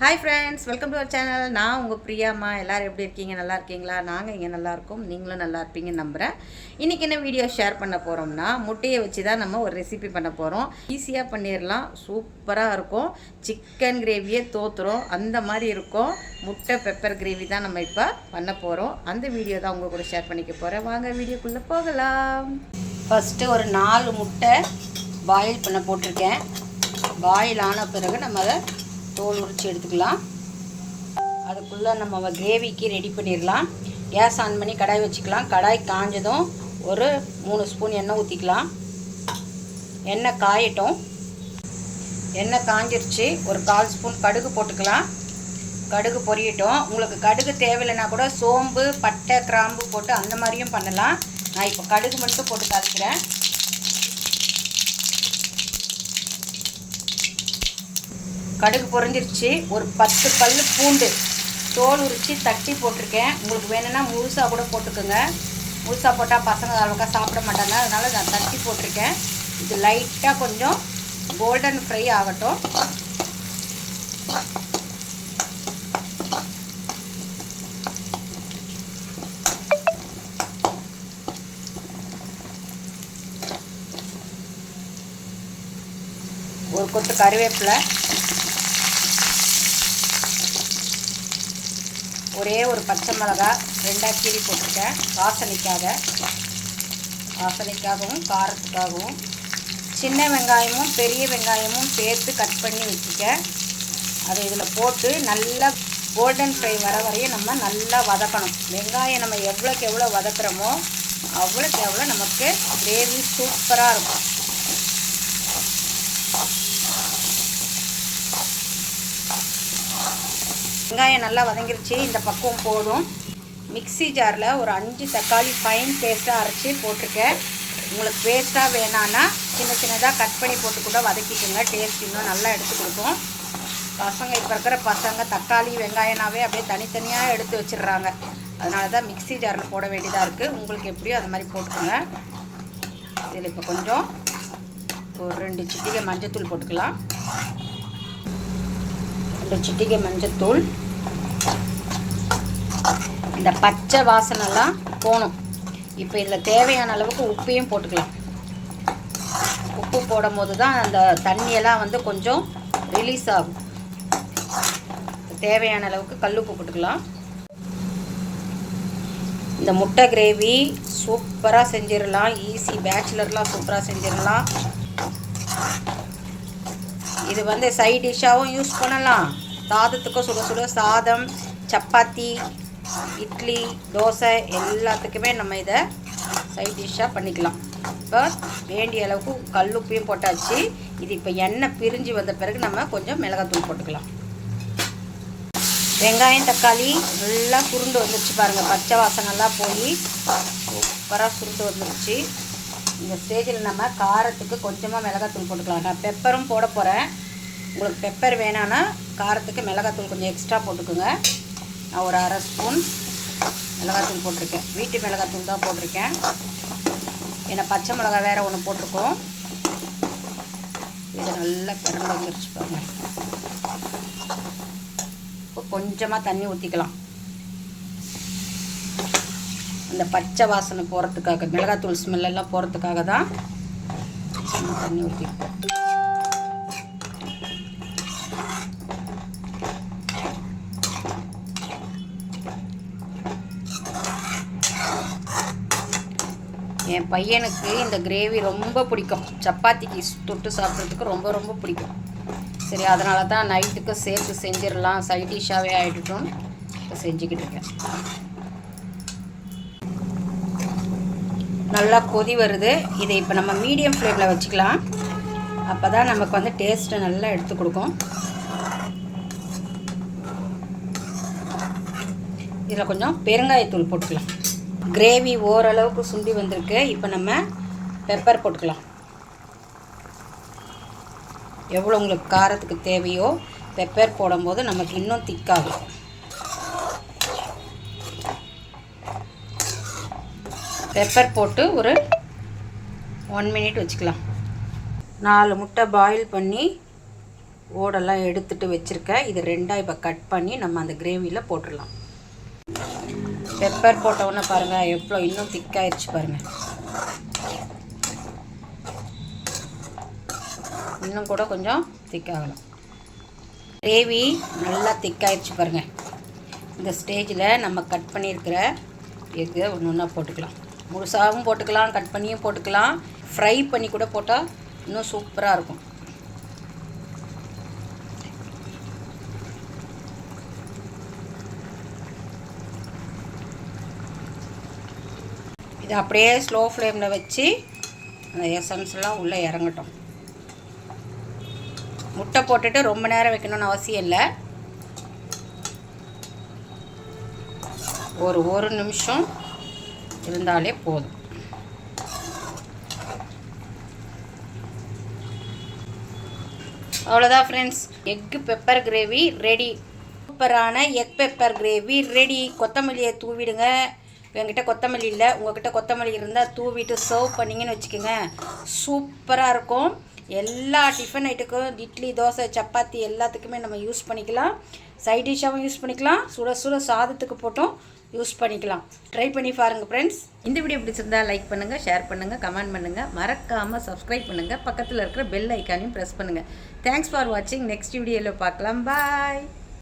Hi friends, welcome to our channel. நான் உங்கள் பிரியாம்மா. எல்லோரும் எப்படி இருக்கீங்க? நல்லா இருக்கீங்களா? நாங்கள் இங்கே நல்லாயிருக்கோம். நீங்களும் நல்லா இருப்பீங்கன்னு நம்புகிறேன். இன்றைக்கி என்ன வீடியோ ஷேர் பண்ண போகிறோம்னா, முட்டையை வச்சு தான் நம்ம ஒரு ரெசிபி பண்ண போகிறோம். ஈஸியாக பண்ணிடலாம், சூப்பராக இருக்கும். சிக்கன் கிரேவியே தோற்றுரும், அந்த மாதிரி இருக்கும். முட்டை பெப்பர் கிரேவி தான் நம்ம இப்போ பண்ண போகிறோம். அந்த வீடியோ தான் உங்கள் கூட ஷேர் பண்ணிக்க போகிறேன். வாங்க வீடியோக்குள்ளே போகலாம். ஃபஸ்ட்டு ஒரு 4 முட்டை பாயில் பண்ண போட்டிருக்கேன். பாயில் ஆன பிறகு நம்ம அதை தோல் உரித்து எடுத்துக்கலாம். அதுக்குள்ளே நம்ம கிரேவிக்கு ரெடி பண்ணிடலாம். கேஸ் ஆன் பண்ணி கடாய் வச்சுக்கலாம். கடாய் காஞ்சதும் ஒரு 3 ஸ்பூன் எண்ணெய் ஊற்றிக்கலாம். எண்ணெய் காயட்டும். எண்ணெய் காஞ்சிருச்சு. ஒரு 1/4 ஸ்பூன் கடுகு போட்டுக்கலாம். கடுகு பொரியட்டும். உங்களுக்கு கடுகு தேவையில்லைன்னா கூட சோம்பு, பட்டை, கிராம்பு போட்டு அந்த மாதிரியும் பண்ணலாம். நான் இப்போ கடுகு மட்டும் போட்டு தாளிக்கிறேன். கடுகு பொரிஞ்சிருச்சு. ஒரு 10 பல் பூண்டு தோல் உரித்து தட்டி போட்டிருக்கேன். உங்களுக்கு வேணும்னா முழுசாக கூட போட்டுக்கோங்க. முழுசாக போட்டால் பசங்க அவ்வளோக்கா சாப்பிட மாட்டாங்க, அதனால் நான் தட்டி போட்டிருக்கேன். இது லைட்டாக கொஞ்சம் கோல்டன் ஃப்ரை ஆகட்டும். ஒரு கொத்து கருவேப்பிலை, ஒரே ஒரு பச்சை மிளகாய் 2ஆக கீறி போட்டிருக்கேன். வாசனைக்காகவும் காரத்துக்காகவும். சின்ன வெங்காயமும் பெரிய வெங்காயமும் சேர்த்து கட் பண்ணி வச்சுருக்கேன். அதை இதில் போட்டு நல்லா கோல்டன் ஃப்ரை வர வரையும் நம்ம நல்லா வதக்கணும். வெங்காயம் நம்ம எவ்வளோக்கு எவ்வளோ வதக்குறோமோ அவ்வளோக்கு எவ்வளோ நமக்கு கிரேவி சூப்பராக இருக்கும். வெங்காயம் நல்லா வதங்கிருச்சு. இந்த பக்குவம் போதும். மிக்ஸி ஜாரில் ஒரு 5 தக்காளி ஃபைன் பேஸ்ட்டாக அரைச்சி போட்டிருக்கேன். உங்களுக்கு பேஸ்ட்டாக வேணான்னா சின்ன சின்னதாக கட் பண்ணி போட்டு கூட வதக்கிக்கோங்க. டேஸ்ட் இன்னும் நல்லா எடுத்து கொடுக்கும். பசங்க இப்போ இருக்கிற பசங்க தக்காளி வெங்காயனாவே அப்படியே தனித்தனியாக எடுத்து வச்சிடுறாங்க. அதனால தான் மிக்ஸி ஜாரில் போட வேண்டியதாக இருக்குது. உங்களுக்கு எப்படியோ அது மாதிரி போட்டுக்கோங்க. இதில் இப்போ கொஞ்சம் ஒரு 2 சிட்டிகை மஞ்சத்தூள் போட்டுக்கலாம். 2 சிட்டிகை மஞ்சத்தூள். இந்த பச்சை வாசனைலாம் போகணும். இப்போ இதில் தேவையான அளவுக்கு உப்பையும் போட்டுக்கலாம். உப்பு போடும் போது தான் அந்த தண்ணியெல்லாம் வந்து கொஞ்சம் ரிலீஸ் ஆகும். தேவையான அளவுக்கு கல்லுப்பு போட்டுக்கலாம். இந்த முட்டை கிரேவி சூப்பராக செஞ்சிடலாம். ஈஸி, பேச்சுலர்லாம் சூப்பராக செஞ்சிடலாம். இது வந்து சைட் டிஷ்ஷாகவும் யூஸ் பண்ணலாம். சாதத்துக்கும் சுட சுட சாதம், சப்பாத்தி, இட்லி, தோசை எல்லாத்துக்குமே நம்ம இதை சைட் டிஷ்ஷாக பண்ணிக்கலாம். இப்போ வேண்டிய அளவுக்கு கல்லுப்பையும் போட்டாச்சு. இது இப்போ எண்ணெய் பிரிஞ்சு வந்த பிறகு நம்ம கொஞ்சம் மிளகாத்தூள் போட்டுக்கலாம். வெங்காயம் தக்காளி நல்லா சுருண்டு வந்துருச்சு பாருங்கள். பச்சை வாசனைலாம் போய் சூப்பராக சுருண்டு வந்துருச்சு. இந்த ஸ்டேஜில் நம்ம காரத்துக்கு கொஞ்சமாக மிளகாத்தூள் போட்டுக்கலாம். நான் பெப்பரும் போட போகிறேன். உங்களுக்கு பெப்பர் வேணான்னா காரத்துக்கு மிளகாத்தூள் கொஞ்சம் எக்ஸ்ட்ரா போட்டுக்கோங்க. நான் ஒரு 1/2 ஸ்பூன் மிளகாத்தூள் போட்டிருக்கேன். வீட்டு மிளகாத்தூள் தான் போட்டிருக்கேன். ஏன்னா பச்சை மிளகா வேறு ஒன்று போட்டிருக்கோம். இதை நல்லா பிறந்து வந்துருச்சு பாருங்கள். இப்போ கொஞ்சமாக தண்ணி ஊற்றிக்கலாம். அந்த பச்சை வாசனை போகிறதுக்காக, மிளகாத்தூள் ஸ்மெல்லாம் போகிறதுக்காக தான் தண்ணி ஊற்றிக்கலாம். என் பையனுக்கு இந்த கிரேவி ரொம்ப பிடிக்கும். சப்பாத்திக்கு தொட்டு சாப்பிட்றதுக்கு ரொம்ப ரொம்ப பிடிக்கும். சரி, அதனால தான் நைட்டுக்கு சேர்த்து செஞ்சிடலாம், சைட் டிஷ்ஷாகவே ஆகிட்டோம் இப்போ செஞ்சுக்கிட்டு இருக்கேன். நல்லா கொதி வருது. இதை இப்போ நம்ம மீடியம் ஃப்ளேமில் வச்சுக்கலாம். அப்போ தான் நமக்கு வந்து டேஸ்ட்டு நல்லா எடுத்து கொடுக்கும். இதில் கொஞ்சம் பெருங்காயத்தூள் போட்டுக்கலாம். கிரேவி ஓரளவுக்கு சுண்டி வந்திருக்கு. இப்போ நம்ம பெப்பர் போட்டுக்கலாம். எவ்வளோ உங்களுக்கு காரத்துக்கு தேவையோ பெப்பர் போடும்போது நமக்கு இன்னும் திக்காகும். பெப்பர் போட்டு ஒரு 1 மினிட் வச்சுக்கலாம். 4 முட்டை பாயில் பண்ணி ஓடெல்லாம் எடுத்துகிட்டு வச்சுருக்கேன். இது ரெண்டாக இப்போ கட் பண்ணி நம்ம அந்த கிரேவியில் போட்டுடலாம். பெப்பர் போட்டவுடனே பாருங்கள் எவ்வளோ இன்னும் திக்காயிடுச்சு பாருங்கள். இன்னும் கூட கொஞ்சம் திக்காகலாம். கிரேவி நல்லா திக்காயிடுச்சு பாருங்கள். இந்த ஸ்டேஜில் நம்ம கட் பண்ணியிருக்கிற எக்கு ஒன்று ஒன்றா போட்டுக்கலாம். முழுசாகவும் போட்டுக்கலாம், கட் பண்ணியும் போட்டுக்கலாம், ஃப்ரை பண்ணி கூட போட்டால் இன்னும் சூப்பராக இருக்கும். இது அப்படியே ஸ்லோ ஃப்ளேமில் வச்சு அந்த எசன்ஸ்லாம் உள்ளே இறங்கட்டும். முட்டை போட்டுட்டு ரொம்ப நேரம் வைக்கணும்னு அவசியம் இல்லை. ஒரு நிமிஷம் இருந்தாலே போதும். அவ்வளோதான் friends, egg pepper gravy ready. சூப்பரான எக் பெப்பர் கிரேவி ரெடி. கொத்தமல்லியை தூவிடுங்க. என்கிட்ட கொத்தமல்லி இல்லை, உங்கள்கிட்ட கொத்தமல்லி இருந்தால் தூவிட்டு சர்வ் பண்ணிங்கன்னு வச்சுக்கோங்க, சூப்பராக இருக்கும். எல்லா டிஃபன் ஐட்டுக்கும், இட்லி, தோசை, சப்பாத்தி எல்லாத்துக்குமே நம்ம யூஸ் பண்ணிக்கலாம். சைட் டிஷ்ஷாகவும் யூஸ் பண்ணிக்கலாம், சுட சுட சாதத்துக்கு போட்டும் யூஸ் பண்ணிக்கலாம். ட்ரை பண்ணி பாருங்கள் ஃப்ரெண்ட்ஸ். இந்த வீடியோ பிடிச்சிருந்தால் லைக் பண்ணுங்கள், ஷேர் பண்ணுங்கள், கமெண்ட் பண்ணுங்கள், மறக்காமல் சப்ஸ்கிரைப் பண்ணுங்கள், பக்கத்தில் இருக்கிற பெல் ஐக்கானையும் ப்ரெஸ் பண்ணுங்கள். தேங்க்ஸ் ஃபார் வாட்சிங். நெக்ஸ்ட் வீடியோவில் பார்க்கலாம். பாய்.